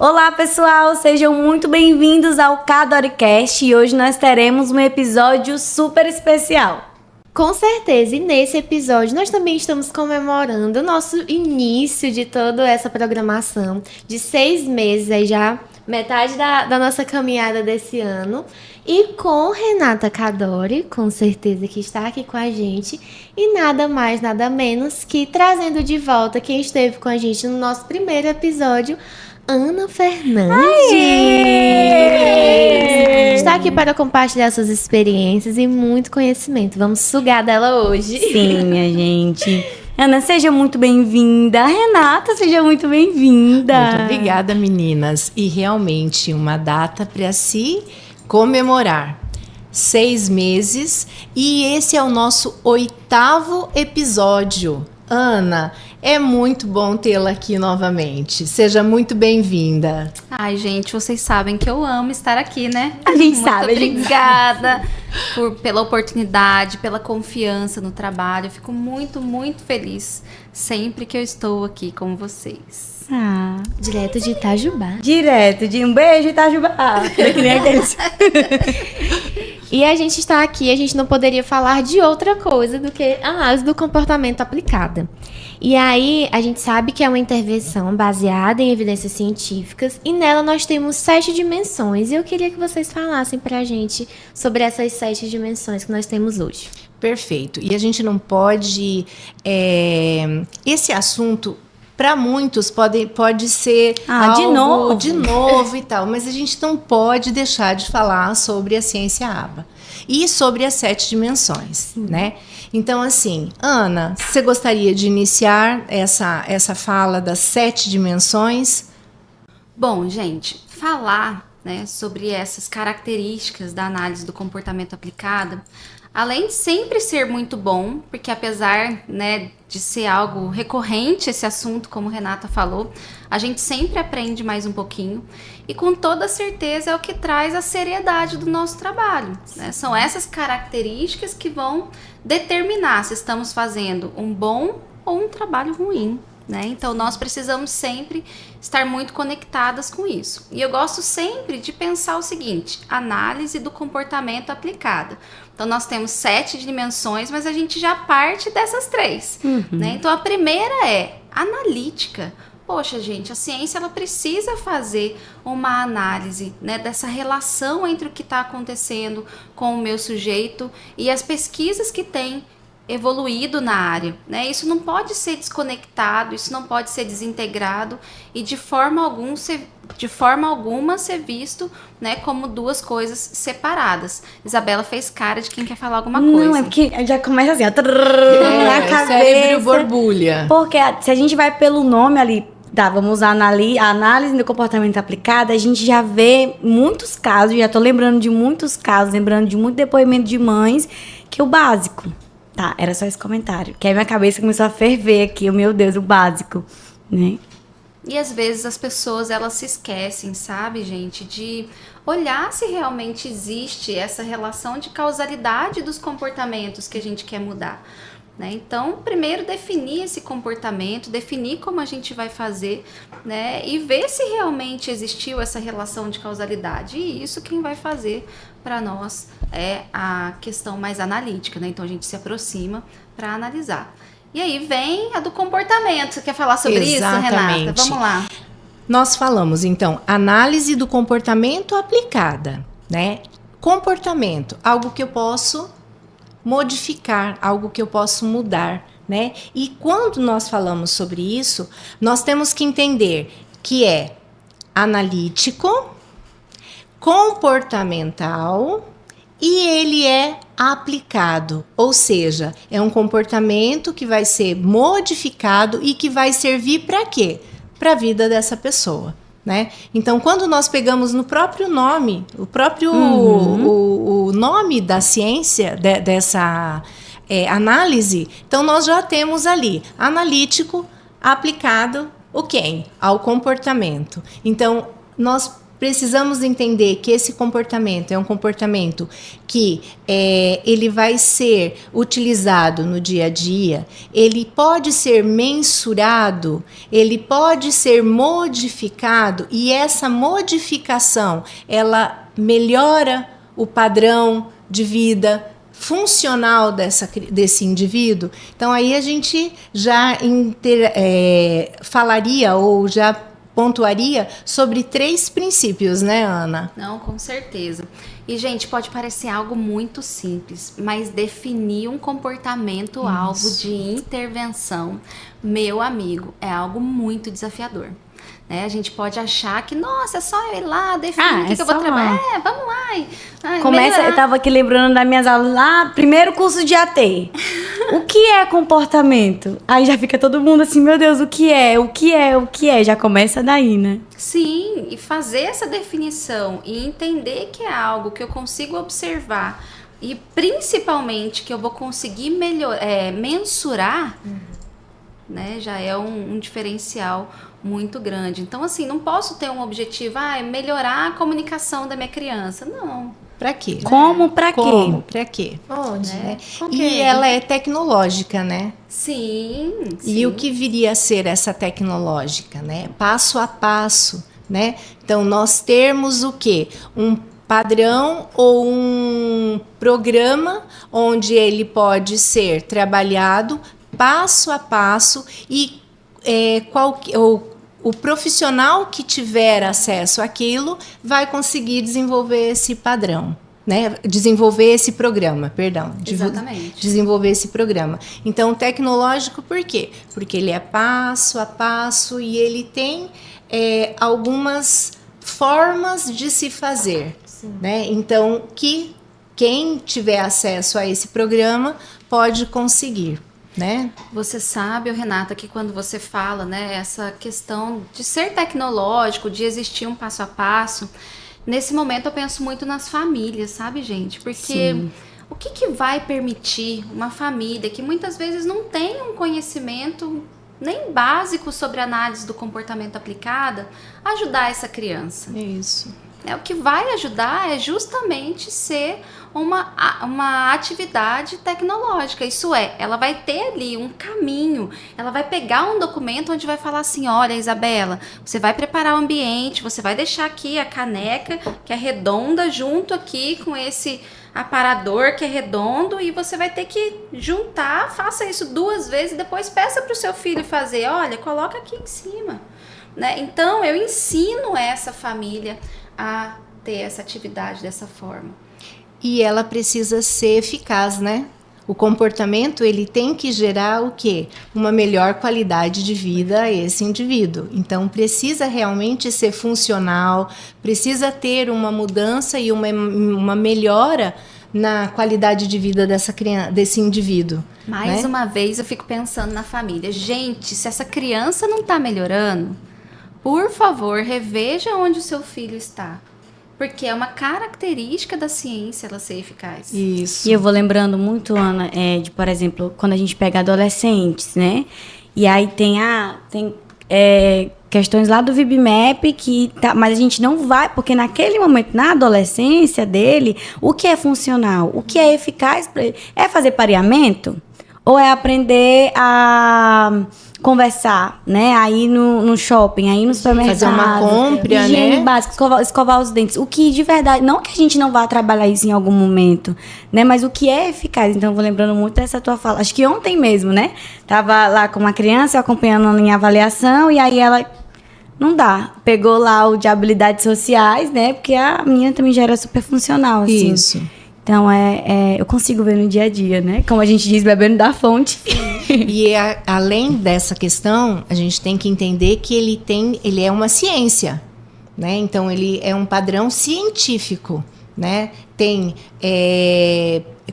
Olá pessoal, sejam muito bem-vindos ao Cadoricast e hoje nós teremos um episódio super especial. Com certeza, e nesse episódio nós também estamos comemorando o nosso início de toda essa programação de 6 meses, aí já metade da nossa caminhada desse ano. E com Renata Cadori, com certeza que está aqui com a gente, e nada mais, nada menos que trazendo de volta quem esteve com a gente no nosso primeiro episódio, Ana Fernandes. Aê! Está aqui para compartilhar suas experiências e muito conhecimento. Vamos sugar dela hoje. Sim, minha gente. Ana, seja muito bem-vinda. Renata, seja muito bem-vinda. Muito obrigada, meninas. E realmente uma data para se comemorar. 6 meses e esse é o nosso 8º episódio. Ana, é muito bom tê-la aqui novamente. Seja muito bem-vinda. Ai, gente, vocês sabem que eu amo estar aqui, né? A gente muito sabe. Obrigada pela oportunidade, pela confiança no trabalho. Eu fico muito, muito feliz sempre que eu estou aqui com vocês. Direto de Itajubá. Direto de um beijo, Itajubá. Que nem aqueles. E a gente está aqui, a gente não poderia falar de outra coisa do que análise do comportamento aplicada. E aí, a gente sabe que é uma intervenção baseada em evidências científicas e nela nós temos 7 dimensões. E eu queria que vocês falassem pra gente sobre essas 7 dimensões que nós temos hoje. Perfeito. E a gente não pode... esse assunto... Para muitos pode ser algo de novo e tal, mas a gente não pode deixar de falar sobre a ciência ABA e sobre as 7 dimensões, né? Então, assim, Ana, você gostaria de iniciar essa fala das 7 dimensões? Bom, gente, falar, né, sobre essas características da análise do comportamento aplicado, além de sempre ser muito bom, porque apesar, né, de ser algo recorrente esse assunto, como Renata falou, a gente sempre aprende mais um pouquinho e com toda certeza é o que traz a seriedade do nosso trabalho, né? São essas características que vão determinar se estamos fazendo um bom ou um trabalho ruim, né? Então nós precisamos sempre estar muito conectadas com isso. E eu gosto sempre de pensar o seguinte: análise do comportamento aplicada. Então nós temos 7 dimensões, mas a gente já parte dessas 3, né? Então a primeira é analítica. Poxa, gente, a ciência ela precisa fazer uma análise, né, dessa relação entre o que está acontecendo com o meu sujeito e as pesquisas que tem evoluído na área, né? Isso não pode ser desconectado, isso não pode ser desintegrado e de forma alguma ser visto, né, como 2 coisas separadas. Isabela fez cara de quem quer falar alguma coisa. Não, é porque já começa assim, ó, na O cabeça. cérebro borbulha. Porque se a gente vai pelo nome ali, tá, vamos usar a análise do comportamento aplicado, a gente já vê muitos casos, já tô lembrando de muitos casos, lembrando de muito depoimento de mães, que o básico... Tá, era só esse comentário. Que aí minha cabeça começou a ferver aqui, meu Deus, o básico, né? E às vezes as pessoas, elas se esquecem, sabe, gente, de olhar se realmente existe essa relação de causalidade dos comportamentos que a gente quer mudar, né? Então, primeiro definir esse comportamento, definir como a gente vai fazer, né? E ver se realmente existiu essa relação de causalidade. E isso quem vai fazer para nós é a questão mais analítica, né? Então a gente se aproxima para analisar. E aí vem a do comportamento. Você quer falar sobre Exatamente. isso, Renata? Vamos lá. Nós falamos, então, análise do comportamento aplicada, né? Comportamento, algo que eu posso modificar, algo que eu posso mudar, né? E quando nós falamos sobre isso, nós temos que entender que é analítico, comportamental e ele é aplicado, ou seja, é um comportamento que vai ser modificado e que vai servir para quê? Para a vida dessa pessoa, né? Então, quando nós pegamos no próprio nome, o nome da ciência dessa análise, então nós já temos ali analítico aplicado o quem? Ao comportamento. Então, nós precisamos entender que esse comportamento é um comportamento que ele vai ser utilizado no dia a dia, ele pode ser mensurado, ele pode ser modificado, e essa modificação, ela melhora o padrão de vida funcional desse indivíduo. Então, aí a gente já falaria ou já pontuaria sobre 3 princípios, né, Ana? Não, com certeza. E, gente, pode parecer algo muito simples, mas definir um comportamento alvo de intervenção, meu amigo, é algo muito desafiador. Né? A gente pode achar que, nossa, é só eu ir lá, definir o que eu vou trabalhar. Vamos lá. Começa, eu tava aqui lembrando das minhas aulas lá, primeiro curso de AT. O que é comportamento? Aí já fica todo mundo assim, meu Deus, o que é? O que é? O que é? Já começa daí, né? Sim, e fazer essa definição e entender que é algo que eu consigo observar e principalmente que eu vou conseguir mensurar, né, já é um diferencial muito grande. Então, assim, não posso ter um objetivo, melhorar a comunicação da minha criança. Não. Pra quê? Como? Pra quê? Como? Pra quê? Onde? Né? E ela é tecnológica, né? Sim. E o que viria a ser essa tecnológica, né? Passo a passo, né? Então, nós termos o quê? Um padrão ou um programa onde ele pode ser trabalhado passo a passo e o profissional que tiver acesso àquilo vai conseguir desenvolver esse padrão, né? Desenvolver esse programa, perdão. Exatamente. Desenvolver esse programa. Então, tecnológico, por quê? Porque ele é passo a passo e ele tem algumas formas de se fazer, né? Então, que quem tiver acesso a esse programa pode conseguir. Né? Você sabe, Renata, que quando você fala, né, essa questão de ser tecnológico, de existir um passo a passo, nesse momento eu penso muito nas famílias, sabe, gente? Porque o que vai permitir uma família que muitas vezes não tem um conhecimento nem básico sobre análise do comportamento aplicada ajudar essa criança? Isso. O que vai ajudar é justamente ser uma atividade tecnológica. Isso ela vai ter ali um caminho, ela vai pegar um documento onde vai falar assim, olha, Isabela, você vai preparar o ambiente, você vai deixar aqui a caneca que é redonda junto aqui com esse aparador que é redondo e você vai ter que juntar, faça isso 2 vezes e depois peça para o seu filho fazer, olha, coloca aqui em cima. Né? Então, eu ensino essa família a ter essa atividade dessa forma. E ela precisa ser eficaz, né? O comportamento, ele tem que gerar o quê? Uma melhor qualidade de vida a esse indivíduo. Então, precisa realmente ser funcional, precisa ter uma mudança e uma melhora na qualidade de vida dessa criança, desse indivíduo. Mais uma vez, eu fico pensando na família. Gente, se essa criança não está melhorando, por favor, reveja onde o seu filho está. Porque é uma característica da ciência ela ser eficaz. Isso. E eu vou lembrando muito, Ana, de, por exemplo, quando a gente pega adolescentes, né? E aí tem questões lá do VibMap mas a gente não vai, porque naquele momento, na adolescência dele, o que é funcional? O que é eficaz para ele? É fazer pareamento? Ou é aprender a conversar, né? Aí no shopping, aí no supermercado. Fazer uma compra, higiene básica, escovar os dentes. O que de verdade, não que a gente não vá trabalhar isso em algum momento, né? Mas o que é eficaz. Então, eu vou lembrando muito dessa tua fala. Acho que ontem mesmo, né? Tava lá com uma criança, acompanhando em avaliação, e aí ela... Não dá. Pegou lá o de habilidades sociais, né? Porque a minha também já era super funcional, assim. Isso. Então, eu consigo ver no dia a dia, né? Como a gente diz, bebendo da fonte. E além dessa questão, a gente tem que entender que ele é uma ciência, né? Então, ele é um padrão científico, né? Tem,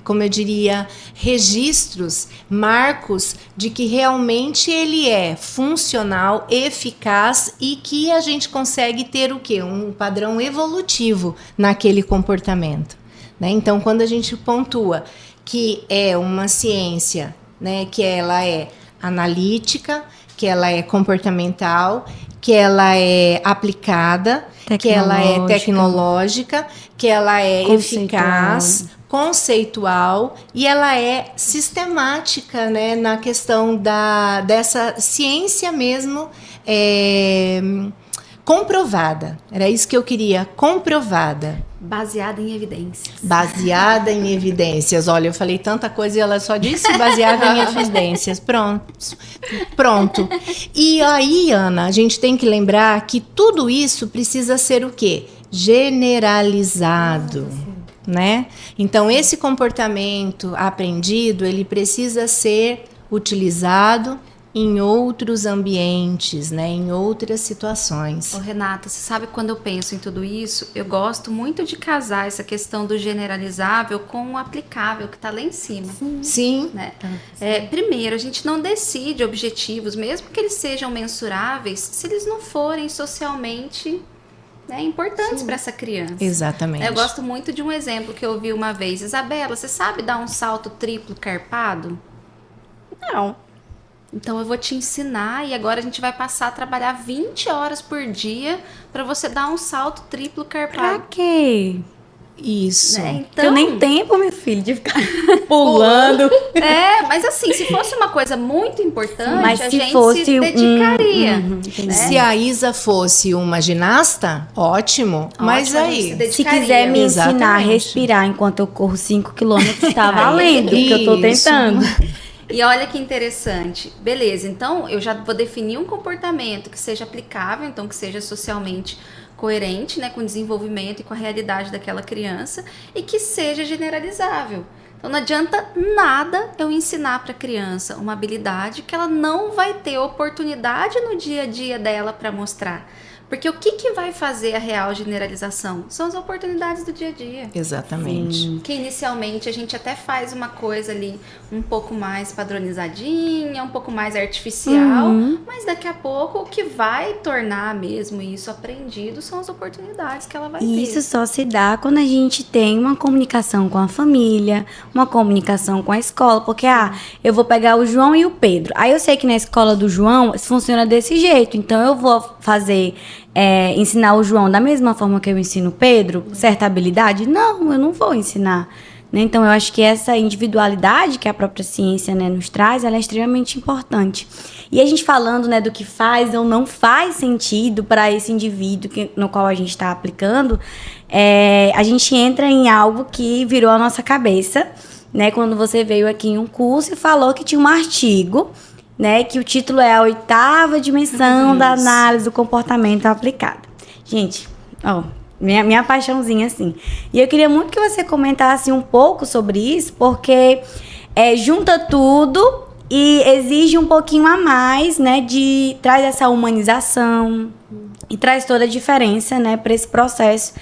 como eu diria, registros, marcos de que realmente ele é funcional, eficaz e que a gente consegue ter o quê? Um padrão evolutivo naquele comportamento. Né? Então, quando a gente pontua que é uma ciência, né, que ela é analítica, que ela é comportamental, que ela é aplicada, que ela é tecnológica, que ela é eficaz, conceitual e ela é sistemática, né, na questão dessa ciência mesmo comprovada. Era isso que eu queria, comprovada. Baseada em evidências. Baseada em evidências. Olha, eu falei tanta coisa e ela só disse baseada em evidências. Pronto. E aí, Ana, a gente tem que lembrar que tudo isso precisa ser o quê? Generalizado. Né? Então, esse comportamento aprendido, ele precisa ser utilizado em outros ambientes, né? Em outras situações. Ô, Renata, você sabe quando eu penso em tudo isso, eu gosto muito de casar essa questão do generalizável com o aplicável, que está lá em cima. Sim. Né? Primeiro, a gente não decide objetivos, mesmo que eles sejam mensuráveis, se eles não forem socialmente... importantes para essa criança. Exatamente. Eu gosto muito de um exemplo que eu ouvi uma vez. Isabela, você sabe dar um salto triplo carpado? Não. Então eu vou te ensinar e agora a gente vai passar a trabalhar 20 horas por dia para você dar um salto triplo carpado. Pra quê? Isso. Então... Eu nem tempo, meu filho, de ficar pulando. Mas assim, se fosse uma coisa muito importante, mas a se gente fosse se dedicaria. né? Se a Isa fosse uma ginasta, ótimo. Mas aí, se quiser me ensinar a respirar enquanto eu corro 5 quilômetros, tá valendo, que eu tô tentando. E olha que interessante. Beleza, então eu já vou definir um comportamento que seja aplicável, então que seja socialmente coerente, né, com o desenvolvimento e com a realidade daquela criança e que seja generalizável. Então não adianta nada eu ensinar para a criança uma habilidade que ela não vai ter oportunidade no dia a dia dela para mostrar. Porque o que vai fazer a real generalização? São as oportunidades do dia a dia. Exatamente. Sim. Que inicialmente a gente até faz uma coisa ali um pouco mais padronizadinha, um pouco mais artificial, mas daqui a pouco o que vai tornar mesmo isso aprendido são as oportunidades que ela vai ter. Isso só se dá quando a gente tem uma comunicação com a família, uma comunicação com a escola, porque eu vou pegar o João e o Pedro. Aí eu sei que na escola do João funciona desse jeito, então eu vou fazer... ensinar o João da mesma forma que eu ensino o Pedro, certa habilidade? Não, eu não vou ensinar. Né? Então, eu acho que essa individualidade que a própria ciência, né, nos traz, ela é extremamente importante. E a gente falando, né, do que faz ou não faz sentido para esse indivíduo no qual a gente está aplicando, a gente entra em algo que virou a nossa cabeça, né, quando você veio aqui em um curso e falou que tinha um artigo, né, que o título é a 8ª dimensão da análise do comportamento aplicado. Gente, minha paixãozinha, assim. E eu queria muito que você comentasse um pouco sobre isso, porque junta tudo e exige um pouquinho a mais, né, traz essa humanização e traz toda a diferença, né, para esse processo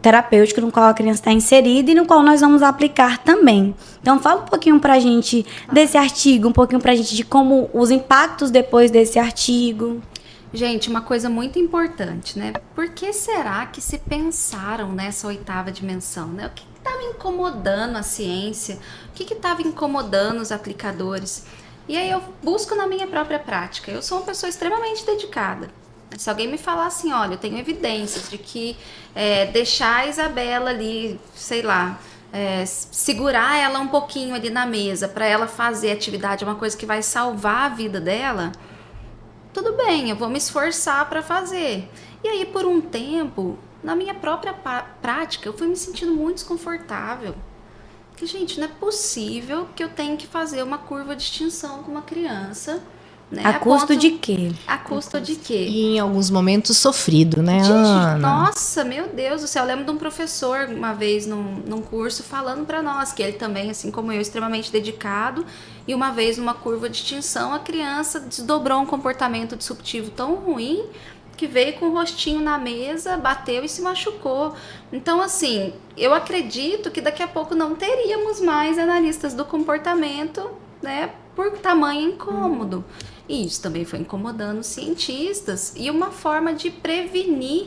terapêutico no qual a criança está inserida e no qual nós vamos aplicar também. Então, fala um pouquinho pra gente desse artigo, um pouquinho pra gente de como os impactos depois desse artigo. Gente, uma coisa muito importante, né? Por que será que se pensaram nessa 8ª dimensão, né? O que estava incomodando a ciência? O que estava incomodando os aplicadores? E aí eu busco na minha própria prática. Eu sou uma pessoa extremamente dedicada. Se alguém me falar assim, olha, eu tenho evidências de que deixar a Isabela ali, sei lá, segurar ela um pouquinho ali na mesa para ela fazer atividade, uma coisa que vai salvar a vida dela, tudo bem, eu vou me esforçar para fazer. E aí, por um tempo, na minha própria prática, eu fui me sentindo muito desconfortável. Porque, gente, não é possível que eu tenha que fazer uma curva de extinção com uma criança... Né? A custo de quê? A custo de quê? E em alguns momentos sofrido, né, gente, Ana? Nossa, meu Deus do céu. Eu lembro de um professor, uma vez, num curso, falando para nós, que ele também, assim como eu, extremamente dedicado, e uma vez, numa curva de extinção, a criança desdobrou um comportamento disruptivo tão ruim que veio com o rostinho na mesa, bateu e se machucou. Então, assim, eu acredito que daqui a pouco não teríamos mais analistas do comportamento, né, por tamanho incômodo. E isso também foi incomodando os cientistas. E uma forma de prevenir,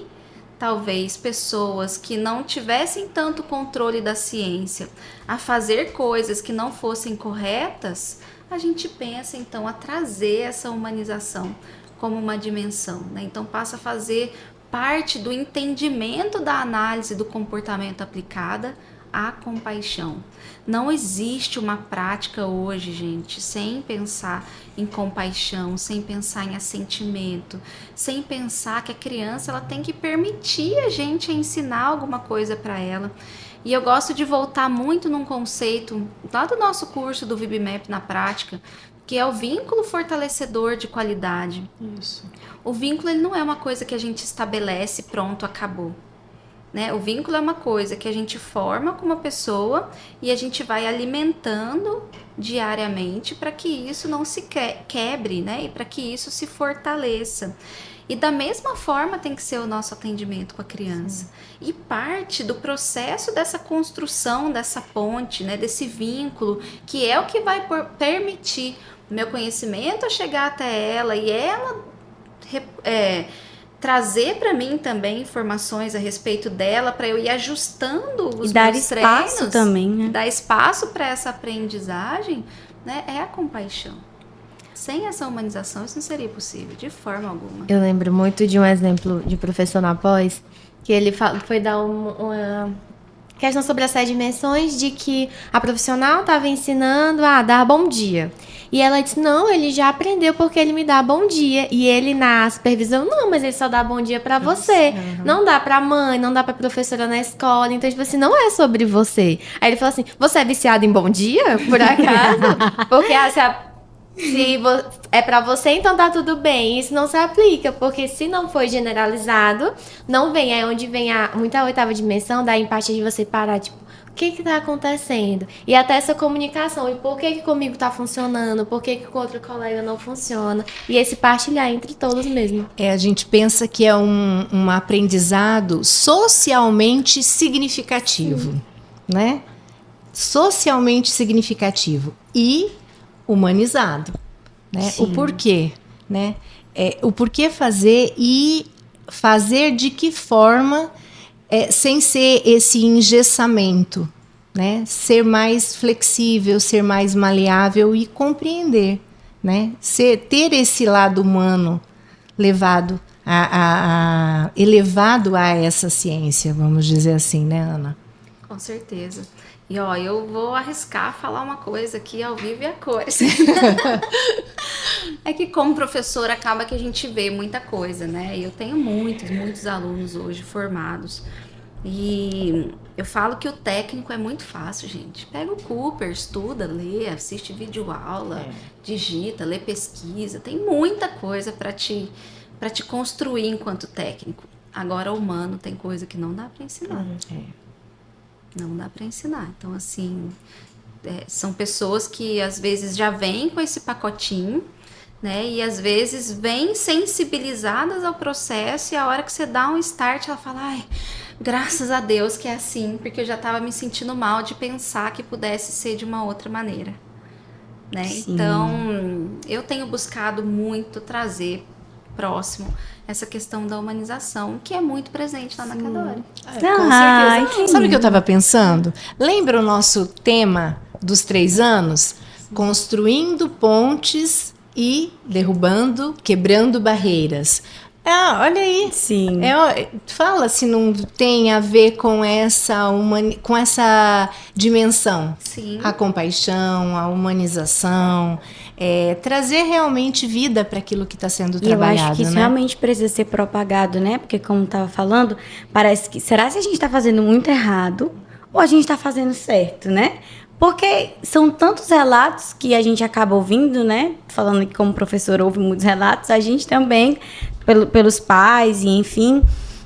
talvez, pessoas que não tivessem tanto controle da ciência a fazer coisas que não fossem corretas, a gente pensa, então, a trazer essa humanização como uma dimensão, né? Então passa a fazer parte do entendimento da análise do comportamento aplicada à compaixão. Não existe uma prática hoje, gente, sem pensar em compaixão, sem pensar em assentimento, sem pensar que a criança ela tem que permitir a gente ensinar alguma coisa para ela. E eu gosto de voltar muito num conceito lá do nosso curso do VibMap na prática, que é o vínculo fortalecedor de qualidade. Isso. O vínculo ele não é uma coisa que a gente estabelece, pronto, acabou. Né? O vínculo é uma coisa que a gente forma com uma pessoa e a gente vai alimentando diariamente para que isso não se quebre, né? E para que isso se fortaleça. E da mesma forma tem que ser o nosso atendimento com a criança. Sim. E parte do processo dessa construção dessa ponte, né, desse vínculo, que é o que vai permitir o meu conhecimento chegar até ela e ela trazer para mim também informações a respeito dela, para eu ir ajustando os meus treinos. Dar espaço também, né? Dar espaço para essa aprendizagem, né, é a compaixão. Sem essa humanização, isso não seria possível, de forma alguma. Eu lembro muito de um exemplo de professor na pós, que ele foi dar uma questão sobre as 7 dimensões, de que a profissional estava ensinando a dar bom dia. E ela disse, não, ele já aprendeu porque ele me dá bom dia. E ele na supervisão, não, mas ele só dá bom dia pra você. Uhum. Não dá pra mãe, não dá pra professora na escola. Então, tipo assim, não é sobre você. Aí ele falou assim, você é viciado em bom dia, por acaso? Porque se é pra você, então tá tudo bem. Isso não se aplica, porque se não for generalizado, não vem. É onde vem muita 8ª dimensão da empatia, de você parar, tipo, o que tá acontecendo? E até essa comunicação. E por que comigo tá funcionando? Por que com outro colega não funciona? E esse partilhar entre todos mesmo. A gente pensa que é um aprendizado socialmente significativo, né? Socialmente significativo e humanizado, né? Sim. O porquê, né? O porquê fazer e fazer de que forma... sem ser esse engessamento, né? Ser mais flexível, ser mais maleável e compreender, né? Ter esse lado humano elevado a essa ciência, vamos dizer assim, né, Ana? Com certeza. E ó, eu vou arriscar falar uma coisa aqui ao vivo e a cores. É que como professora acaba que a gente vê muita coisa, né? Eu tenho muitos alunos hoje formados. E eu falo que o técnico é muito fácil, gente. Pega o Cooper, estuda, lê, assiste videoaula, digita, lê pesquisa. Tem muita coisa para te construir enquanto técnico. Agora, o humano tem coisa que não dá para ensinar. Não dá para ensinar. Então, assim, são pessoas que às vezes já vêm com esse pacotinho, né? E às vezes vêm sensibilizadas ao processo e a hora que você dá um start, ela fala, ai, graças a Deus que é assim, porque eu já estava me sentindo mal de pensar que pudesse ser de uma outra maneira, né? Então, eu tenho buscado muito trazer próximo essa questão da humanização, que é muito presente lá na Cadore. Com certeza. Sabe o que eu estava pensando? Lembra o nosso tema dos 3 anos? Construindo pontes e derrubando, quebrando barreiras. Olha aí. Sim. Fala se não tem a ver com essa dimensão. Sim. A compaixão, a humanização, trazer realmente vida para aquilo que está sendo trabalhado. Eu acho que isso né? realmente precisa ser propagado, né? Porque, como estava falando, parece que... Será que a gente está fazendo muito errado ou a gente está fazendo certo, né? Porque são tantos relatos que a gente acaba ouvindo, né? Falando que como professor ouve muitos relatos, a gente também, pelos pais e enfim,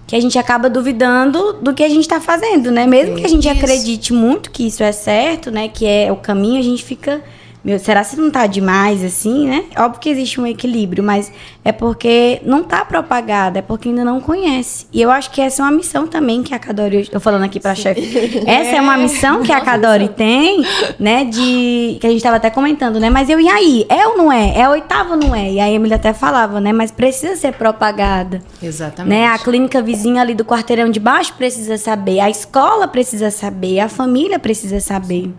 que a gente acaba duvidando do que a gente está fazendo, né? Mesmo que a gente acredite muito que isso é certo, né? Que é o caminho, a gente fica... Meu, será que não tá demais assim, né? Óbvio que existe um equilíbrio, mas é porque não tá propagada, é porque ainda não conhece. E eu acho que essa é uma missão também que a Cadore, eu tô falando aqui pra chefe, essa é uma missão que a Cadore tem, né? Que a gente tava até comentando, né? Mas e aí? É ou não é? É 8º ou não é? E a Emília até falava, né? Mas precisa ser propagada. Exatamente. Né? A clínica vizinha ali do quarteirão de baixo precisa saber, a escola precisa saber, a família precisa saber.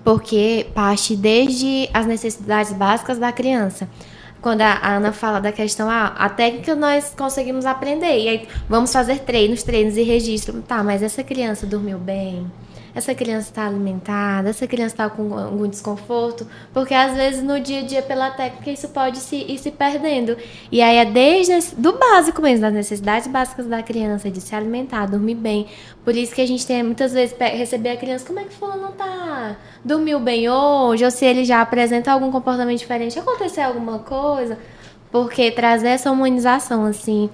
Porque parte desde as necessidades básicas da criança. quando a Ana fala da questão, a técnica nós conseguimos aprender, e aí vamos fazer treinos e registro. Tá, mas essa criança dormiu bem? Essa criança está alimentada? Essa criança está com algum desconforto? Porque às vezes no dia a dia, pela técnica, isso pode ir se perdendo. E aí é desde do básico mesmo, das necessidades básicas da criança, de se alimentar, dormir bem. Por isso que a gente tem muitas vezes receber a criança, como é que fulano tá? Dormiu bem hoje? Ou se ele já apresenta algum comportamento diferente, aconteceu alguma coisa? Porque trazer essa humanização, assim,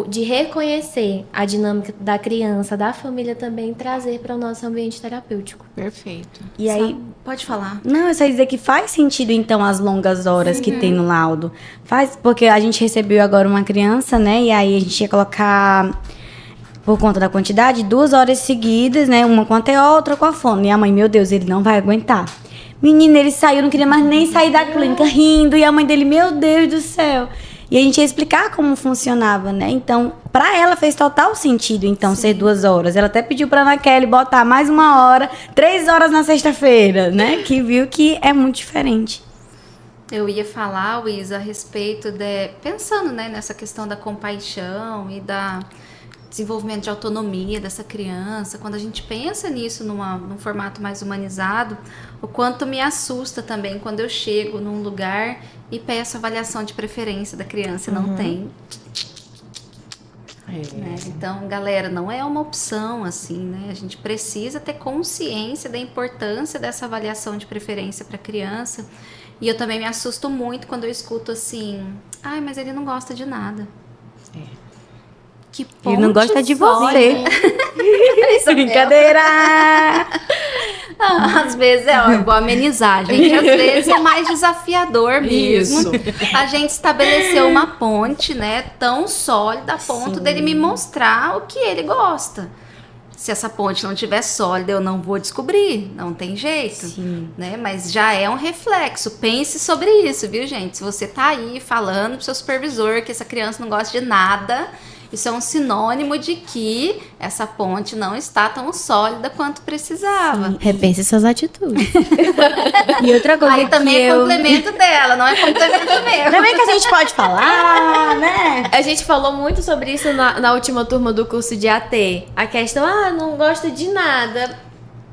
de reconhecer a dinâmica da criança, da família também, trazer para o nosso ambiente terapêutico. Perfeito. E aí, pode falar. não, eu só ia dizer que faz sentido, então, as longas horas que tem no laudo. Faz, porque a gente recebeu agora uma criança, né? E aí a gente ia colocar, por conta da quantidade, 2 horas seguidas, né? Uma com a TO, outra com a fono. E a mãe, meu Deus, ele não vai aguentar. Menina, ele saiu, não queria mais nem sair da clínica, rindo. E a mãe dele, meu Deus do céu. E a gente ia explicar como funcionava, né? Então, pra ela fez total sentido, então, ser 2 horas. Ela até pediu pra Ana Kelly botar mais 1 hora, 3 horas na sexta-feira, né? Que viu que é muito diferente. Eu ia falar, Luiz, a respeito pensando, né, nessa questão da compaixão e da desenvolvimento de autonomia dessa criança. Quando a gente pensa nisso num formato mais humanizado, o quanto me assusta também quando eu chego num lugar e peço avaliação de preferência da criança e não tem. Né? Então, galera, não é uma opção assim, né? A gente precisa ter consciência da importância dessa avaliação de preferência para a criança. E eu também me assusto muito quando eu escuto assim, ai, mas ele não gosta de nada. Que ele não gosta de só, você. Brincadeira! Às vezes eu vou amenizar, gente. Às vezes é mais desafiador mesmo. Isso. A gente estabeleceu uma ponte, né, tão sólida a ponto dele me mostrar o que ele gosta. Se essa ponte não estiver sólida, eu não vou descobrir. Não tem jeito. Né? Mas já é um reflexo. Pense sobre isso, viu, gente? Se você tá aí falando pro seu supervisor que essa criança não gosta de nada, isso é um sinônimo de que essa ponte não está tão sólida quanto precisava. Sim. Repense suas atitudes. E outra coisa aí também é complemento dela, não é complemento meu. Também que a gente pode falar, né? A gente falou muito sobre isso na última turma do curso de AT. A questão, não gosto de nada.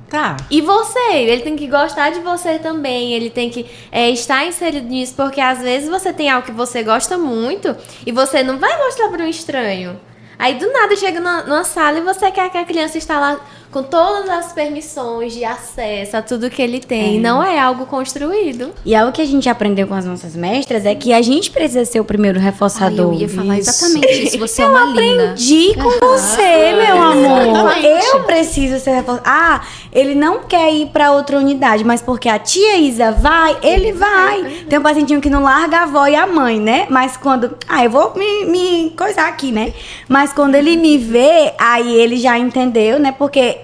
Tá. E você, ele tem que gostar de você também, ele tem que estar inserido nisso, porque às vezes você tem algo que você gosta muito e você não vai mostrar para um estranho. Aí do nada chega numa sala e você quer que a criança está lá com todas as permissões de acesso a tudo que ele tem. Não é algo construído. E algo que a gente aprendeu com as nossas mestras é que a gente precisa ser o primeiro reforçador. Eu ia falar exatamente isso. Você é uma linda. Eu aprendi com você, meu amor. Eu preciso ser reforçador. Ele não quer ir pra outra unidade, mas porque a tia Isa vai, ele vai. Tem um pacientinho que não larga a avó e a mãe, né? Mas quando... eu vou me coisar aqui, né? Mas quando ele me vê, aí ele já entendeu, né? Porque...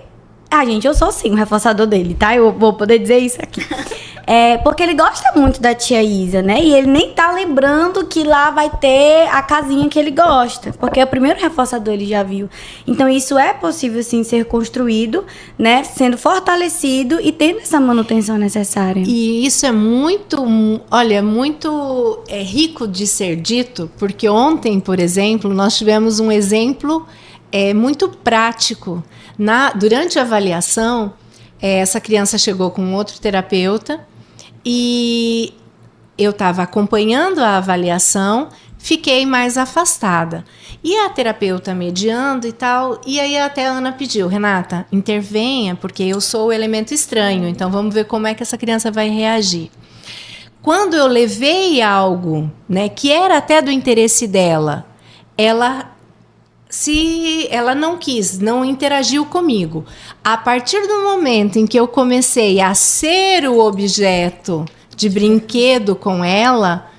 gente, eu sou sim o reforçador dele, tá? Eu vou poder dizer isso aqui. Porque ele gosta muito da tia Isa, né? E ele nem tá lembrando que lá vai ter a casinha que ele gosta. Porque o primeiro reforçador ele já viu. Então, isso é possível, sim, ser construído, né? Sendo fortalecido e tendo essa manutenção necessária. E isso é muito rico de ser dito, porque ontem, por exemplo, nós tivemos um exemplo muito prático. Durante a avaliação, essa criança chegou com outro terapeuta e eu estava acompanhando a avaliação, fiquei mais afastada. E a terapeuta mediando e tal, e aí até a Ana pediu, Renata, intervenha, porque eu sou o elemento estranho, então vamos ver como é que essa criança vai reagir. Quando eu levei algo, né, que era até do interesse dela, ela não quis, não interagiu comigo. A partir do momento em que eu comecei a ser o objeto de brinquedo com ela,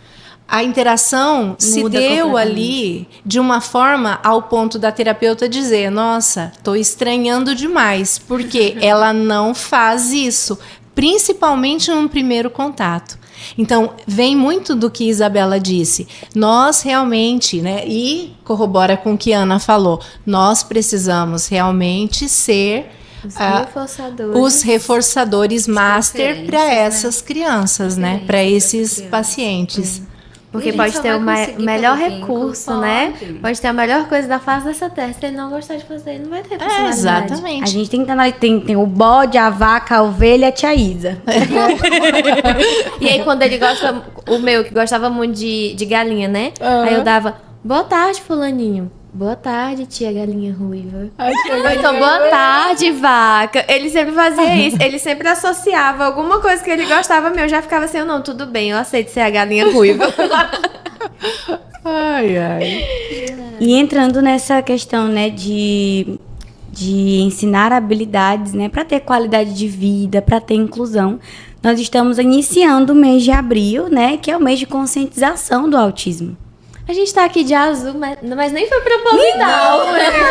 a interação se deu ali de uma forma ao ponto da terapeuta dizer, nossa, estou estranhando demais, porque ela não faz isso, principalmente num primeiro contato. Então, vem muito do que Isabela disse. Nós realmente, né, e corrobora com o que Ana falou, nós precisamos realmente ser os reforçadores master para essas crianças, né, para esses pacientes. Porque Ele pode só ter o vai conseguir melhor pelo vínculo, recurso, né? pode. Pode ter a melhor coisa da face dessa terra. Se ele não gostar de fazer, ele não vai ter personalidade. Exatamente. A gente tem que analisar, tem o bode, a vaca, a ovelha e a tia Isa. E aí, quando ele gosta, o meu, que gostava muito de galinha, né? Aí eu dava, boa tarde, fulaninho. Boa tarde, tia galinha ruiva. Ou então, boa tarde, vaca. Ele sempre fazia isso. Ele sempre associava alguma coisa que ele gostava meu. Eu já ficava assim, não, tudo bem, eu aceito ser a galinha ruiva. Ai, ai. E entrando nessa questão, né, de ensinar habilidades, né, para ter qualidade de vida, para ter inclusão, nós estamos iniciando o mês de abril, né, que é o mês de conscientização do autismo. A gente tá aqui de azul, mas nem foi proposital.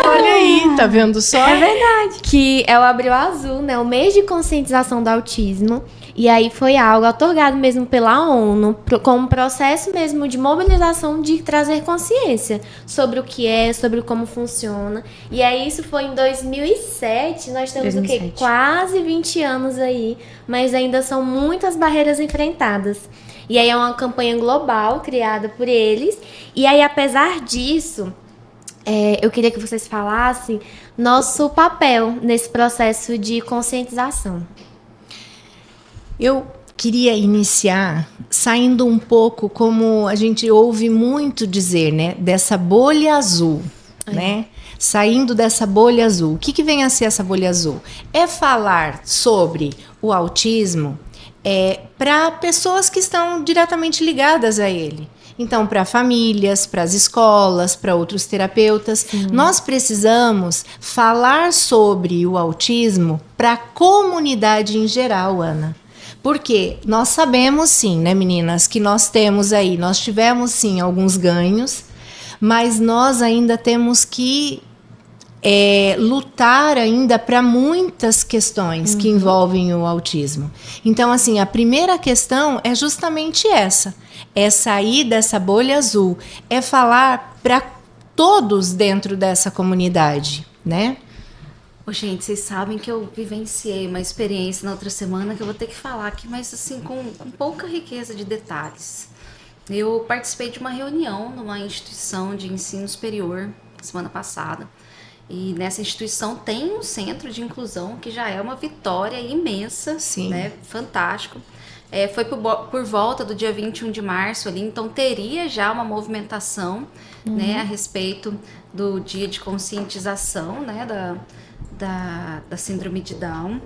Olha aí, tá vendo só? É verdade. Que é o Abril Azul, né? O mês de conscientização do autismo. E aí foi algo otorgado mesmo pela ONU, com um processo mesmo de mobilização de trazer consciência sobre o que é, sobre como funciona. E aí isso foi em 2007, nós temos 2007. o quê? Quase 20 anos aí, mas ainda são muitas barreiras enfrentadas. E aí é uma campanha global criada por eles. E aí, apesar disso, eu queria que vocês falassem nosso papel nesse processo de conscientização. Eu queria iniciar saindo um pouco, como a gente ouve muito dizer, né? Dessa bolha azul, né? Saindo dessa bolha azul. O que vem a ser essa bolha azul? É falar sobre o autismo para pessoas que estão diretamente ligadas a ele. Então, para famílias, para as escolas, para outros terapeutas. Sim. Nós precisamos falar sobre o autismo para a comunidade em geral, Ana. Porque nós sabemos sim, né, meninas, que nós tivemos sim alguns ganhos, mas nós ainda temos que lutar ainda para muitas questões que envolvem o autismo. Então, assim, a primeira questão é justamente essa. É sair dessa bolha azul. É falar para todos dentro dessa comunidade, né? Ô, gente, vocês sabem que eu vivenciei uma experiência na outra semana que eu vou ter que falar aqui, mas assim, com pouca riqueza de detalhes. Eu participei de uma reunião numa instituição de ensino superior semana passada. E nessa instituição tem um centro de inclusão que já é uma vitória imensa, sim, né? Fantástico. Foi por volta do dia 21 de março ali, então teria já uma movimentação, né, a respeito do dia de conscientização, né, da síndrome de Down.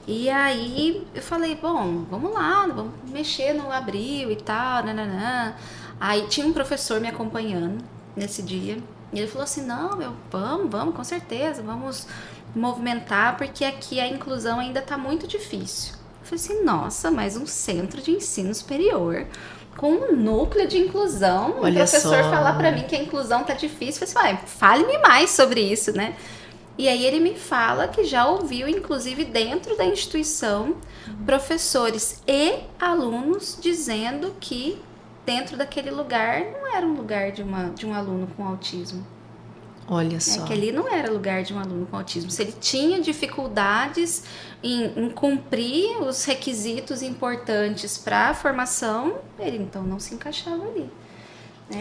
E aí eu falei, bom, vamos lá, vamos mexer no Abril e tal, nananã. Aí tinha um professor me acompanhando nesse dia. E ele falou assim, não, vamos, com certeza, vamos movimentar, porque aqui a inclusão ainda está muito difícil. Eu falei assim, nossa, mas um centro de ensino superior com um núcleo de inclusão, olha, o professor só, falar para mim que a inclusão está difícil, eu falei assim, fale-me mais sobre isso, né? E aí ele me fala que já ouviu, inclusive dentro da instituição, professores e alunos dizendo que dentro daquele lugar não era um lugar de um aluno com autismo. Olha só. Que ali não era lugar de um aluno com autismo. Se ele tinha dificuldades em cumprir os requisitos importantes para a formação, ele então não se encaixava ali.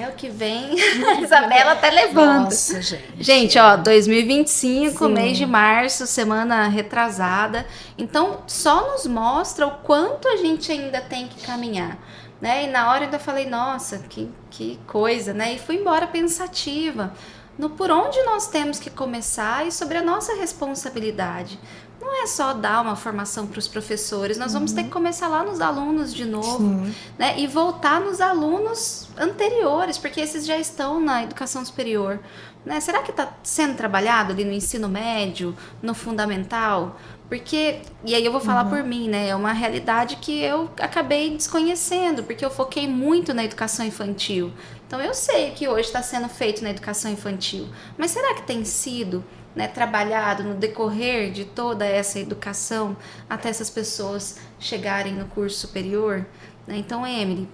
O que vem, a Isabela até levanta. Nossa, gente. Gente, 2025, sim, mês de março, semana retrasada. Então, só nos mostra o quanto a gente ainda tem que caminhar. Né? E na hora eu ainda falei, nossa, que coisa, né? E fui embora pensativa no por onde nós temos que começar e sobre a nossa responsabilidade. Não é só dar uma formação para os professores, nós vamos ter que começar lá nos alunos de novo, né? E voltar nos alunos anteriores, porque esses já estão na educação superior. Né? Será que está sendo trabalhado ali no ensino médio, no fundamental? Porque, e aí eu vou falar por mim, né? É uma realidade que eu acabei desconhecendo, porque eu foquei muito na educação infantil. Então eu sei que hoje está sendo feito na educação infantil, mas será que tem sido, né, trabalhado no decorrer de toda essa educação até essas pessoas chegarem no curso superior? Né? Então, Emily,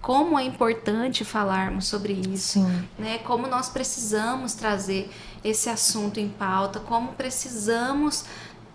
como é importante falarmos sobre isso, né? Como nós precisamos trazer esse assunto em pauta, como precisamos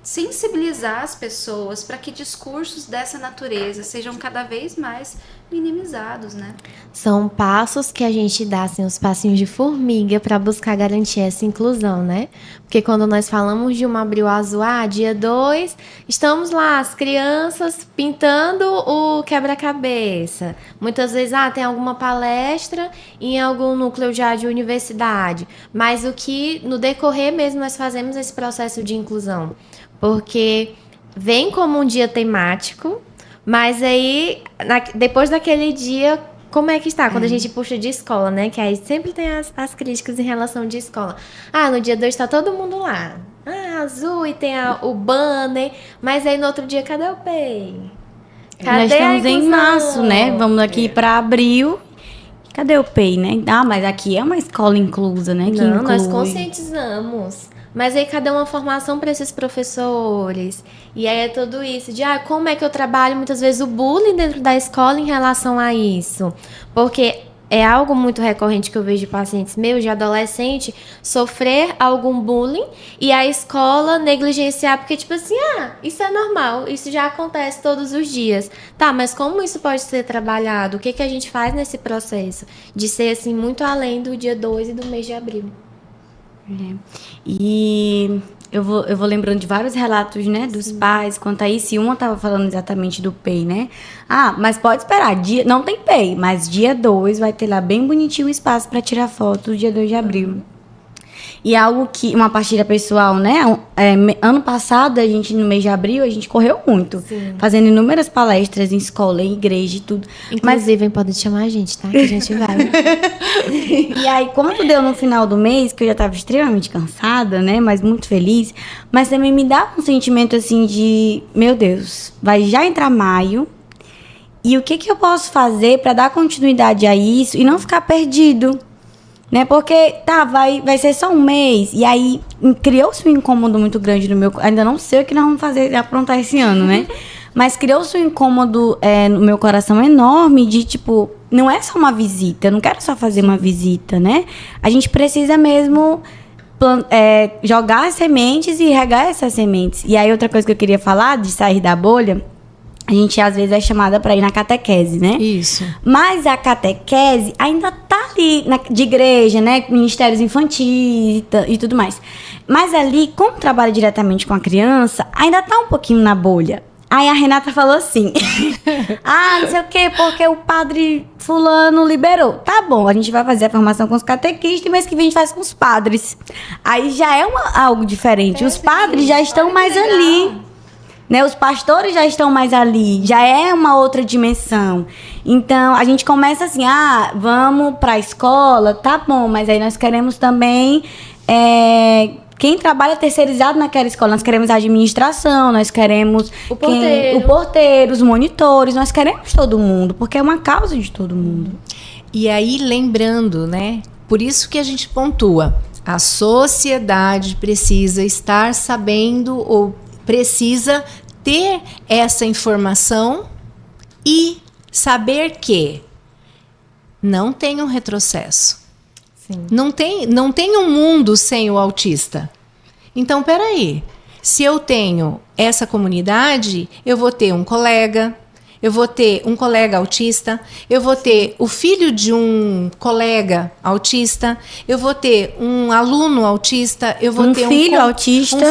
sensibilizar as pessoas para que discursos dessa natureza sejam cada vez mais minimizados, né? São passos que a gente dá, assim, os passinhos de formiga para buscar garantir essa inclusão, né? Porque quando nós falamos de uma Abril Azul, dia 2, estamos lá, as crianças pintando o quebra-cabeça. Muitas vezes, tem alguma palestra em algum núcleo já de universidade. Mas o que, no decorrer mesmo, nós fazemos esse processo de inclusão? Porque vem como um dia temático, mas aí, depois daquele dia, como é que está? Quando a gente puxa de escola, né? Que aí sempre tem as críticas em relação de escola. No dia 2 está todo mundo lá. Azul, e tem o banner. Mas aí no outro dia, cadê o PEI? Cadê Nós estamos em março, né? Vamos aqui para abril. Cadê o PEI, né? Mas aqui é uma escola inclusa, né? Não, nós conscientizamos. Mas aí cadê uma formação para esses professores? E aí é tudo isso de como é que eu trabalho muitas vezes o bullying dentro da escola em relação a isso. Porque é algo muito recorrente que eu vejo de pacientes meus, de adolescente, sofrer algum bullying e a escola negligenciar, porque tipo assim, isso é normal, isso já acontece todos os dias. Tá, mas como isso pode ser trabalhado? O que a gente faz nesse processo? De ser assim, muito além do dia 2 e do mês de abril. E eu vou lembrando de vários relatos, né, dos pais quanto a isso. E uma estava falando exatamente do PEI, né? Mas pode esperar, não tem PEI, mas dia 2 vai ter lá bem bonitinho o espaço para tirar foto do dia 2 de abril. E algo que, uma partilha pessoal, né? Ano passado, a gente, no mês de abril, a gente correu muito. Sim. Fazendo inúmeras palestras em escola, em igreja e tudo. Inclusive, pode chamar a gente, tá? Que a gente vai. E aí, quando deu no final do mês, que eu já estava extremamente cansada, né? Mas muito feliz. Mas também me dá um sentimento, assim, de... Meu Deus, vai já entrar maio. E o que eu posso fazer para dar continuidade a isso e não ficar perdido? Né? Porque, vai ser só um mês. E aí, criou-se um incômodo muito grande no meu... Ainda não sei o que nós vamos fazer, aprontar esse ano, né? Mas criou-se um incômodo no meu coração enorme de, tipo... Não é só uma visita, eu não quero só fazer uma visita, né? A gente precisa mesmo jogar as sementes e regar essas sementes. E aí, outra coisa que eu queria falar, de sair da bolha... A gente, às vezes, é chamada para ir na catequese, né? Isso. Mas a catequese ainda tá ali, de igreja, né? Ministérios infantis e tudo mais. Mas ali, como trabalha diretamente com a criança, ainda tá um pouquinho na bolha. Aí a Renata falou assim, não sei o quê, porque o padre fulano liberou. Tá bom, a gente vai fazer a formação com os catequistas e mês que vem a gente faz com os padres. Aí já é algo diferente. Os padres já estão mais ali. Né, os pastores já estão mais ali, já é uma outra dimensão. Então, a gente começa assim, vamos para a escola, tá bom, mas aí nós queremos também quem trabalha terceirizado naquela escola. Nós queremos a administração, nós queremos o porteiro, os monitores, nós queremos todo mundo, porque é uma causa de todo mundo. E aí, lembrando, né, por isso que a gente pontua, a sociedade precisa estar sabendo ou precisa ter essa informação e saber que não tem um retrocesso. Sim. Não tem um mundo sem o autista. Então, peraí. Se eu tenho essa comunidade, eu vou ter um colega, eu vou ter um colega autista, eu vou ter o filho de um colega autista, eu vou ter um aluno autista, eu vou ter um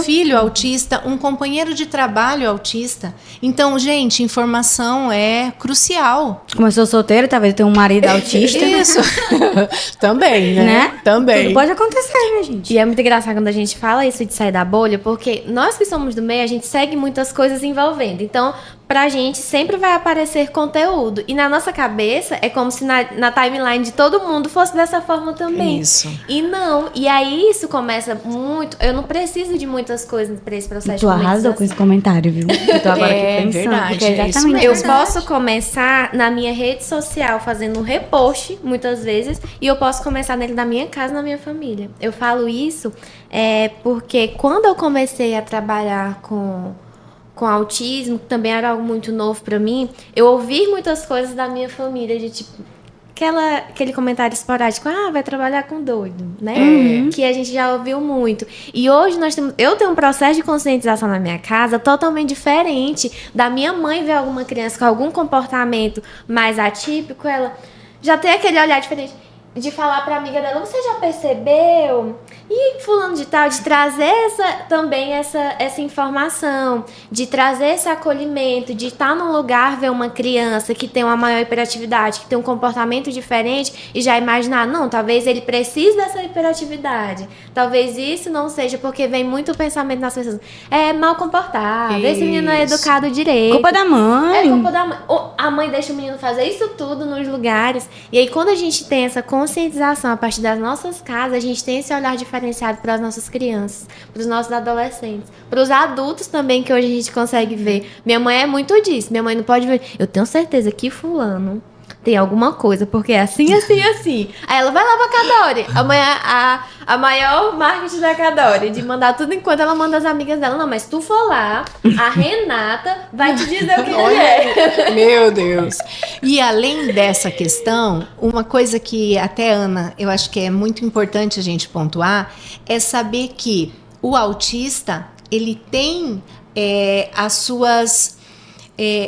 filho autista, um companheiro de trabalho autista. Então, gente, informação é crucial. Começou solteiro, talvez tenha um marido autista. Isso. Também, né? Também. Tudo pode acontecer, né, gente? E é muito engraçado quando a gente fala isso de sair da bolha, porque nós que somos do meio, a gente segue muitas coisas envolvendo. Então, pra gente sempre vai aparecer conteúdo. E na nossa cabeça é como se na timeline de todo mundo fosse dessa forma também. Isso. E não. E aí isso começa muito... Eu não preciso de muitas coisas pra esse processo. Tu arrasou com esse comentário, viu? Eu tô agora aqui pensando. Verdade, porque é exatamente Eu posso começar na minha rede social fazendo um repost, muitas vezes, e eu posso começar dentro da minha casa, na minha família. Eu falo isso porque quando eu comecei a trabalhar com autismo, que também era algo muito novo pra mim, eu ouvi muitas coisas da minha família, de tipo, aquele comentário esporádico, vai trabalhar com doido, né? Que a gente já ouviu muito. E hoje eu tenho um processo de conscientização na minha casa totalmente diferente da minha mãe ver alguma criança com algum comportamento mais atípico, ela já tem aquele olhar diferente de falar pra amiga dela, você já percebeu? E fulano de tal, de trazer essa informação, de trazer esse acolhimento, de estar num lugar, ver uma criança que tem uma maior hiperatividade, que tem um comportamento diferente e já imaginar, não, talvez ele precise dessa hiperatividade. Talvez isso não seja porque vem muito pensamento nas pessoas. É mal comportado, esse menino não é educado direito. Culpa da mãe. É culpa da mãe. A mãe deixa o menino fazer isso tudo nos lugares. E aí quando a gente tem essa conscientização a partir das nossas casas, a gente tem esse olhar diferenciado para as nossas crianças, para os nossos adolescentes, para os adultos também, que hoje a gente consegue ver. Minha mãe é muito disso. Minha mãe não pode ver. Eu tenho certeza que fulano tem alguma coisa, porque é assim, assim, assim. Aí ela vai lá pra Cadore. A maior marketing da Cadore, de mandar tudo enquanto ela manda as amigas dela. Não, mas se tu for lá, a Renata vai te dizer o que é. Meu Deus. E além dessa questão, uma coisa que até, Ana, eu acho que é muito importante a gente pontuar, é saber que o autista, ele tem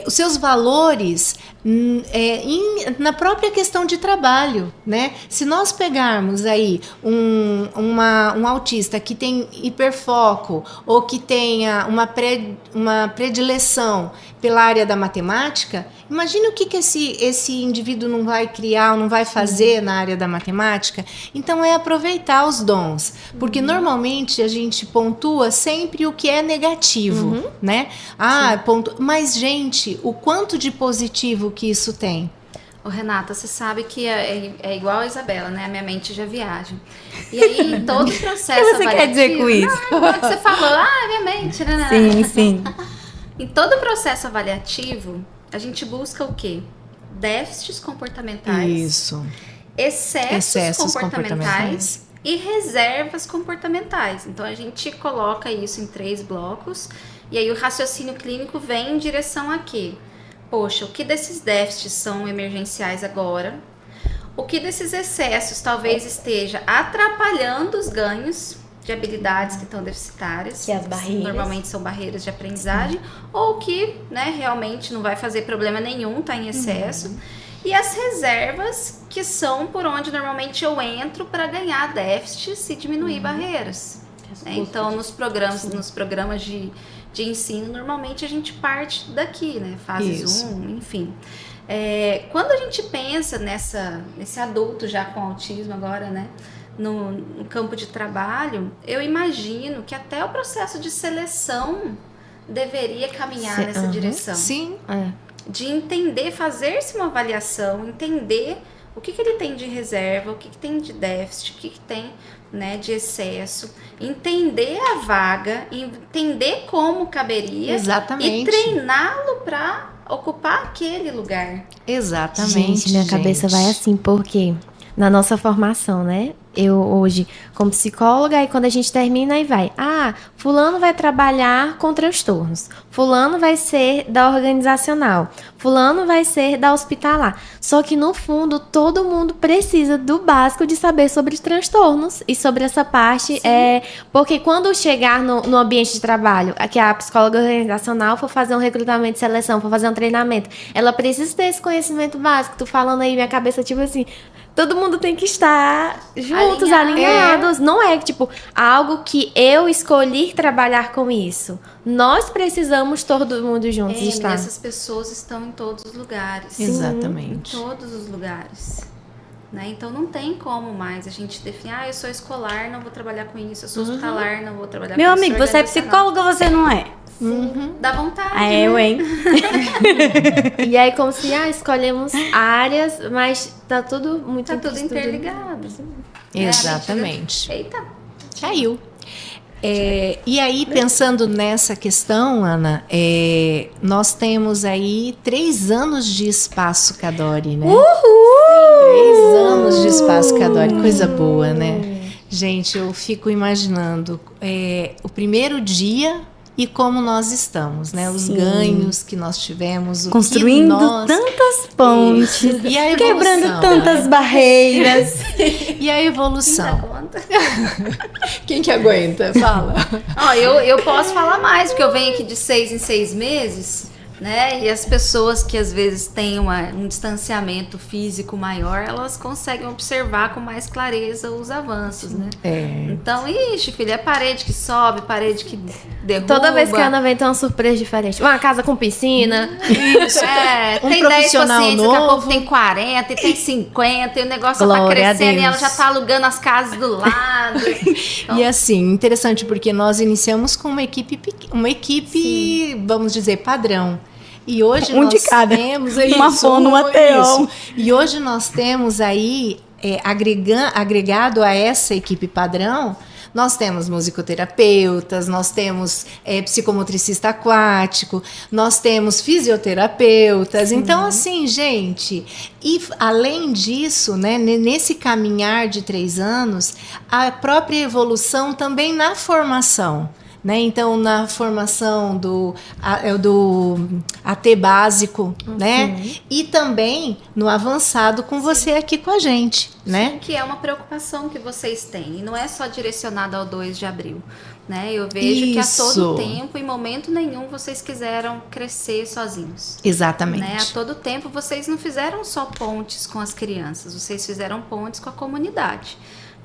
os seus valores na própria questão de trabalho, né? Se nós pegarmos aí um autista que tem hiperfoco ou que tenha uma predileção pela área da matemática, imagine o que esse indivíduo não vai criar, não vai fazer na área da matemática. Então, é aproveitar os dons, porque normalmente a gente pontua sempre o que é negativo, né? Mas, gente, o quanto de positivo que isso tem? Ô, Renata, você sabe que é igual a Isabela, né? A minha mente já viaja. E aí, em todo o processo O que você quer dizer com isso? Você falou, minha mente, né? Sim. Em todo o processo avaliativo, a gente busca o quê? Déficits comportamentais. Isso. Excessos comportamentais e reservas comportamentais. Então, a gente coloca isso em 3 blocos. E aí, o raciocínio clínico vem em direção a quê? Poxa, o que desses déficits são emergenciais agora? O que desses excessos talvez esteja atrapalhando os ganhos de habilidades que estão deficitárias, que as barreiras normalmente são barreiras de aprendizagem, ou que, né, realmente não vai fazer problema nenhum, está em excesso. E as reservas, que são por onde normalmente eu entro para ganhar déficits e diminuir barreiras. Então, nos programas de ensino, normalmente a gente parte daqui, né? Fases 1, enfim. Quando a gente pensa nesse adulto já com autismo agora, né? No campo de trabalho, eu imagino que até o processo de seleção deveria caminhar nessa direção. Sim. De entender, fazer-se uma avaliação, entender o que ele tem de reserva, o que tem de déficit, o que tem, né, de excesso, entender a vaga, entender como caberia. Exatamente. E treiná-lo para ocupar aquele lugar. Exatamente. Gente, minha cabeça vai assim, porque na nossa formação, né? Eu hoje, como psicóloga, e quando a gente termina, aí vai. Fulano vai trabalhar com transtornos. Fulano vai ser da organizacional. Fulano vai ser da hospitalar. Só que, no fundo, todo mundo precisa do básico de saber sobre os transtornos e sobre essa parte. Porque quando chegar no ambiente de trabalho, que a psicóloga organizacional for fazer um recrutamento de seleção, for fazer um treinamento, ela precisa ter esse conhecimento básico. Tô falando aí, minha cabeça, tipo assim, todo mundo tem que estar juntos, alinhados. Não é tipo algo que eu escolhi trabalhar com isso. Nós precisamos todo mundo juntos estar. Essas pessoas estão em todos os lugares. Exatamente. Em todos os lugares. Né? Então não tem como mais a gente definir, eu sou escolar, não vou trabalhar com isso, eu sou hospitalar, não vou trabalhar com isso. Meu amigo, você é psicóloga ou você não é? Dá vontade. Eu, hein? E aí, como se escolhemos áreas, mas tá tudo muito tudo interligado. Exatamente. Eita. Caiu. E aí, pensando nessa questão, Ana, nós temos aí 3 anos de Espaço Cadore, né? Uhul! 3 anos de Espaço Cadore, coisa boa, né? Gente, eu fico imaginando o primeiro dia e como nós estamos, né? Os Sim. ganhos que nós tivemos, Construindo tantas pontes, e a evolução, quebrando tantas barreiras. E a evolução. Conta. Quem que aguenta? Fala. Ó, eu posso falar mais, porque eu venho aqui de 6 em 6 meses, né? E as pessoas que às vezes têm um distanciamento físico maior, elas conseguem observar com mais clareza os avanços, né? Então, ixi, filha, é parede que sobe, parede que derruba. Toda vez que a Ana vem tem uma surpresa diferente. Uma casa com piscina. Isso. Tem 10 profissional pacientes, novo. daqui a pouco tem 40, e tem 50, e o negócio só tá Glória a crescendo, e Deus. ela já tá alugando as casas do lado. Então, E assim, interessante, porque nós iniciamos com uma equipe, vamos dizer, padrão. E hoje Um nós de cada. temos Uma fono, uma teão. E hoje nós temos aí, agregado a essa equipe padrão, nós temos musicoterapeutas, nós temos psicomotricista aquático, nós temos fisioterapeutas. Sim. Então, assim, gente, e além disso, né, nesse caminhar de 3 anos, a própria evolução também na formação. Né? Então, na formação do AT básico, né? E também no avançado com você aqui com a gente, né? que é uma preocupação que vocês têm. E não é só direcionada ao 2 de abril. Né? Eu vejo que a todo tempo, em momento nenhum, vocês quiseram crescer sozinhos. Exatamente. Né? A todo tempo, vocês não fizeram só pontes com as crianças, vocês fizeram pontes com a comunidade.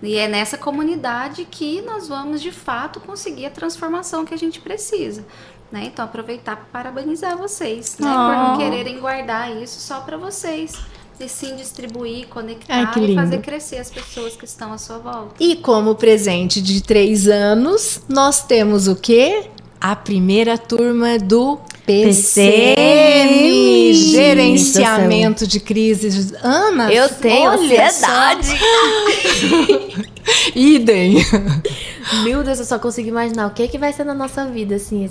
E é nessa comunidade que nós vamos, de fato, conseguir a transformação que a gente precisa. Né? Então, aproveitar para parabenizar vocês, né? Por não quererem guardar isso só para vocês. E sim distribuir, conectar e fazer crescer as pessoas que estão à sua volta. E como presente de 3 anos, nós temos o quê? A primeira turma do PCM, gerenciamento de crises. Ana, Eu tenho ansiedade. Idem. Meu Deus, eu só consigo imaginar o que vai ser na nossa vida, assim,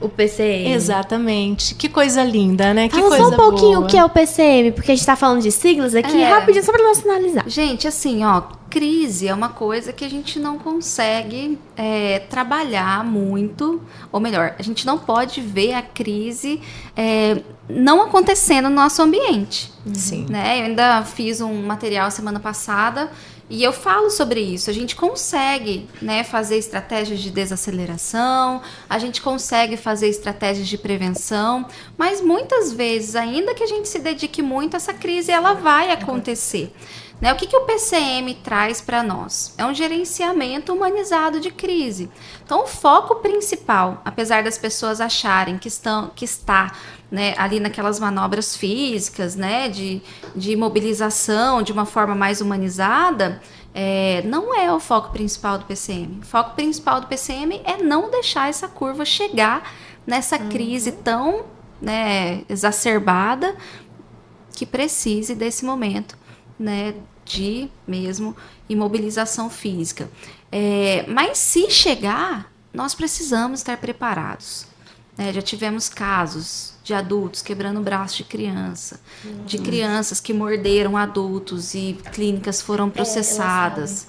o PCM. Exatamente. Que coisa linda, né? Que Fala coisa só um pouquinho boa. o que é o PCM, porque a gente tá falando de siglas aqui, rapidinho, só pra nós finalizar. Gente, assim, ó, crise é uma coisa que a gente não consegue trabalhar muito, ou melhor, a gente não pode ver a crise não acontecendo no nosso ambiente. Sim. Né? Eu ainda fiz um material semana passada e eu falo sobre isso. A gente consegue, né, fazer estratégias de desaceleração, a gente consegue fazer estratégias de prevenção, mas muitas vezes, ainda que a gente se dedique muito, essa crise ela vai acontecer. Né? O que o PCM traz para nós? É um gerenciamento humanizado de crise. Então, o foco principal, apesar das pessoas acharem que está né, ali naquelas manobras físicas, né, de mobilização de uma forma mais humanizada, não é o foco principal do PCM. O foco principal do PCM é não deixar essa curva chegar nessa crise tão, né, exacerbada que precise desse momento, né, de mesmo imobilização física. Mas se chegar, nós precisamos estar preparados. Já tivemos casos de adultos quebrando o braço de criança, de crianças que morderam adultos e clínicas foram processadas.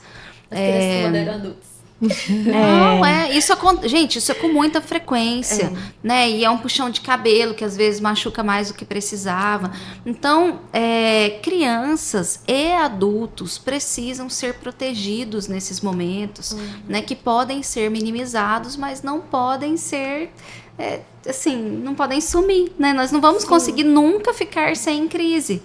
As crianças que morderam adultos. Não, gente, isso é com muita frequência, né? E é um puxão de cabelo que às vezes machuca mais do que precisava. Então, crianças e adultos precisam ser protegidos nesses momentos, né? Que podem ser minimizados, mas não podem ser, assim, não podem sumir, né? Nós não vamos conseguir nunca ficar sem crise.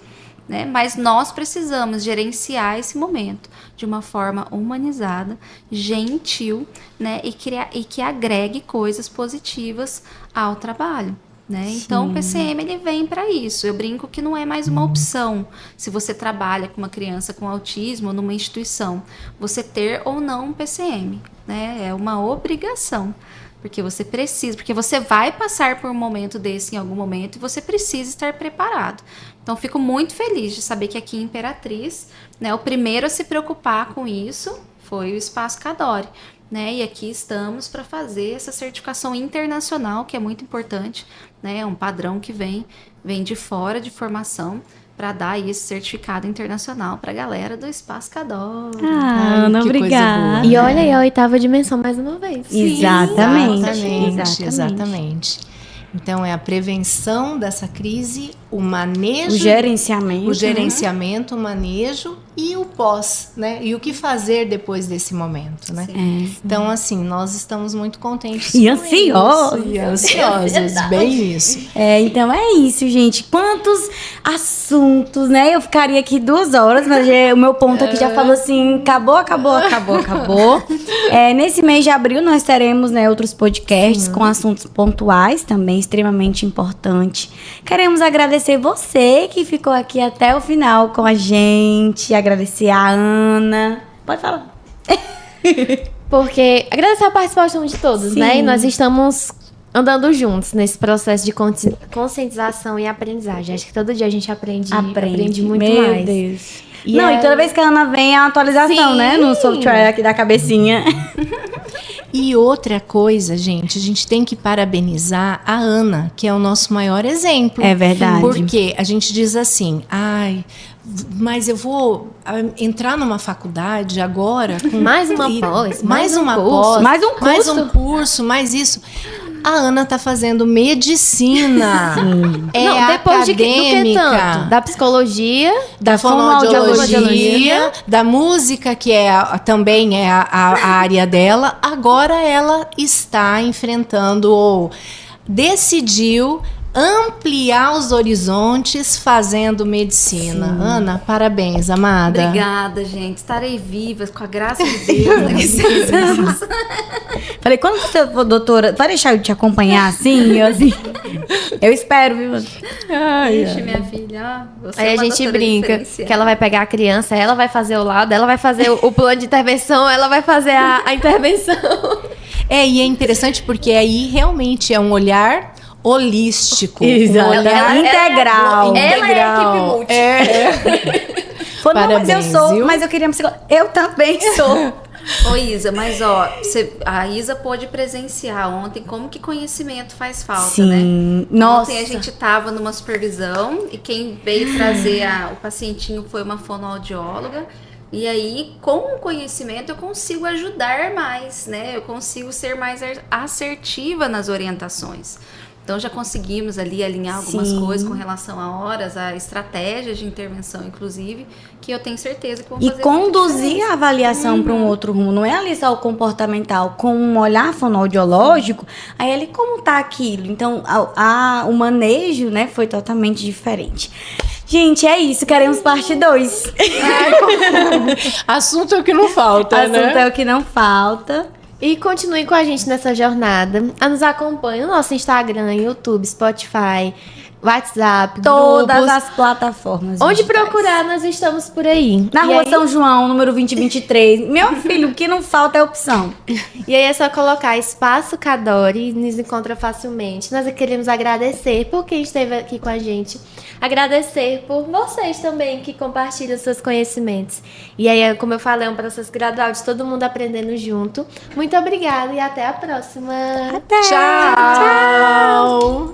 Né? Mas nós precisamos gerenciar esse momento de uma forma humanizada, gentil, né? E que agregue coisas positivas ao trabalho. Né? Então, o PCM ele vem para isso. Eu brinco que não é mais uma opção se você trabalha com uma criança com autismo numa instituição, você ter ou não um PCM. Né? É uma obrigação. Porque você precisa, porque você vai passar por um momento desse em algum momento e você precisa estar preparado. Então, fico muito feliz de saber que aqui em Imperatriz, né, o primeiro a se preocupar com isso foi o Espaço Cadore. Né? E aqui estamos para fazer essa certificação internacional, que é muito importante. né? É um padrão que vem de fora de formação para dar aí esse certificado internacional para a galera do Espaço Cadore. Ana, obrigada. E olha aí a 8ª dimensão mais uma vez. Exatamente. Então, é a prevenção dessa crise, o manejo... O gerenciamento. O gerenciamento, o manejo e o pós, né? E o que fazer depois desse momento, né? Então, assim, nós estamos muito contentes e ansiosos. E ansiosos, bem isso. Então é isso, gente. Quantos assuntos, né? Eu ficaria aqui 2 horas, mas o meu ponto aqui já falou assim, acabou. Nesse mês de abril nós teremos, né, outros podcasts com assuntos pontuais também, extremamente importantes. Queremos agradecer você que ficou aqui até o final com a gente, agradecer a Ana. Pode falar. Porque agradecer a participação de todos, né? E nós estamos andando juntos nesse processo de conscientização e aprendizagem. Acho que todo dia a gente aprende muito Meu mais. Deus. E toda vez que a Ana vem é uma atualização, né? No software aqui da cabecinha. E outra coisa, gente, a gente tem que parabenizar a Ana, que é o nosso maior exemplo. É verdade. Porque a gente diz assim, mas eu vou entrar numa faculdade agora com mais uma pós, mais um curso, mais isso. A Ana tá fazendo medicina. Depois acadêmica, do que tanto? Da psicologia, da fonoaudiologia, da música, que também é a área dela. Agora ela está enfrentando ou decidiu ampliar os horizontes fazendo medicina. Ana, parabéns, amada. Obrigada, gente. Estarei viva, com a graça de Deus. Falei, quando você for doutora, vai deixar eu te acompanhar assim? Eu espero, viu? Ixi, minha filha. Aí a gente brinca que ela vai pegar a criança, ela vai fazer o laudo, ela vai fazer o plano de intervenção, ela vai fazer a intervenção. E é interessante porque aí realmente é um olhar holístico. Exato. Um olhar integral. Ela é a equipe multi. Parabéns, mas eu queria psicóloga. Eu também sou. Ô Isa, mas a Isa pôde presenciar ontem como que conhecimento faz falta, né? Nossa. Ontem a gente tava numa supervisão e quem veio trazer o pacientinho foi uma fonoaudióloga. E aí, com o conhecimento, eu consigo ajudar mais, né? Eu consigo ser mais assertiva nas orientações. Então, já conseguimos ali alinhar algumas coisas com relação a horas, a estratégias de intervenção, inclusive, que eu tenho certeza que vão fazer. E conduzir a avaliação para um outro rumo. Não é ali só o comportamental, com um olhar fonoaudiológico, aí ali como tá aquilo. Então, o manejo, né, foi totalmente diferente. Gente, é isso. Queremos parte 2. Assunto é o que não falta, né? Assunto é o que não falta. E continue com a gente nessa jornada. Nos acompanhe no nosso Instagram, YouTube, Spotify, WhatsApp, todas grupos. as plataformas. Onde digitais. procurar, nós estamos por aí. Na Rua São João, número 2023. Meu filho, o que não falta é opção. E aí é só colocar Espaço Cadore e nos encontra facilmente. Nós queremos agradecer por quem esteve aqui com a gente. Agradecer por vocês também que compartilham seus conhecimentos. E aí, como eu falei, é um processo gradual de todo mundo aprendendo junto. Muito obrigada e até a próxima. Até! Tchau!